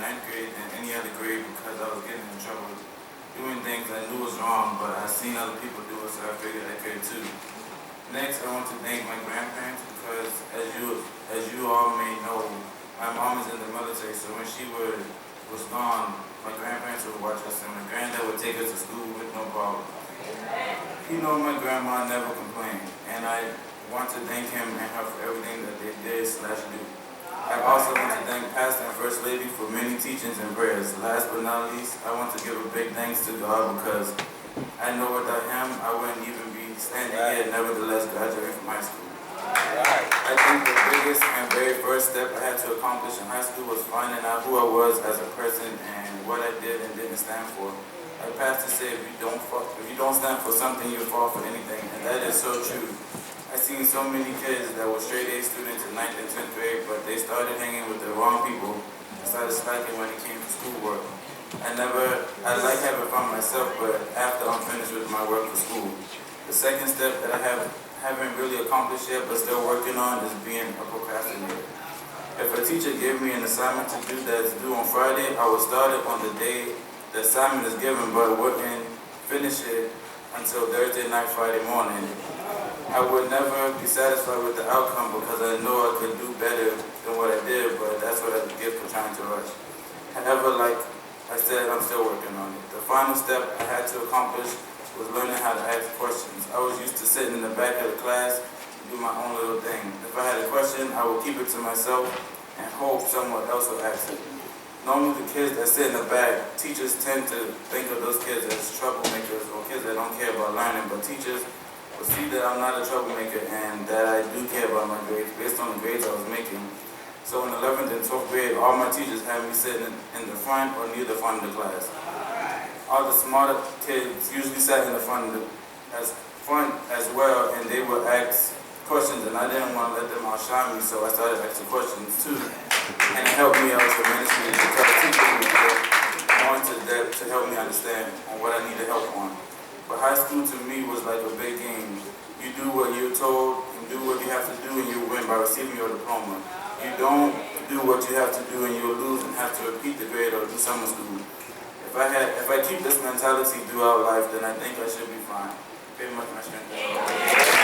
ninth grade than any other grade because I was getting in trouble doing things I knew was wrong, but I seen other people do it, so I figured I could too. Next, I want to thank my grandparents because, as you all may know, my mom is in the military, so when she was gone, my grandparents would watch us, and my granddad would take us to school with no problem. You know, my grandma never complained, and I want to thank him and her for everything that they did/do. I also want to thank Pastor and First Lady for many teachings and prayers. Last but not least, I want to give a big thanks to God because I know without him, I wouldn't even be standing here, nevertheless graduating from high school. I think the biggest and very first step I had to accomplish in high school was finding out who I was as a person and what I did and didn't stand for. Like Pastor said, if you don't stand for something, you fall for anything, and that is so true. I seen so many kids that were straight A students in 9th and 10th grade, but they started hanging with the wrong people and started slacking when it came to schoolwork. I like having fun myself, but after I'm finished with my work for school. The second step that I haven't really accomplished yet, but still working on, is being a procrastinator. If a teacher gave me an assignment to do that's due on Friday, I would start it on the day the assignment is given, but wouldn't finish it until Thursday night, Friday morning. I would never be satisfied with the outcome because I know I could do better than what I did, but that's what I get for trying to rush. However, like I said, I'm still working on it. The final step I had to accomplish was learning how to ask questions. I was used to sitting in the back of the class and do my own little thing. If I had a question, I would keep it to myself and hope someone else would ask it. Normally the kids that sit in the back, teachers tend to think of those kids as troublemakers or kids that don't care about learning, but teachers will see that I'm not a troublemaker and that I do care about my grades based on the grades I was making. So in 11th and 12th grade, all my teachers had me sitting in the front or near the front of the class. All the smarter kids usually sat in the front as well, and they would ask questions, and I didn't want to let them outshine me, so I started asking questions too. And it helped me out tremendously because teachers would go more into depth to help me understand on what I needed help on. But high school to me was like a big game. You do what you're told, and do what you have to do, and you win by receiving your diploma. You don't do what you have to do, and you'll lose and have to repeat the grade or do summer school. If I keep this mentality throughout life, then I think I should be fine. Very much my strength.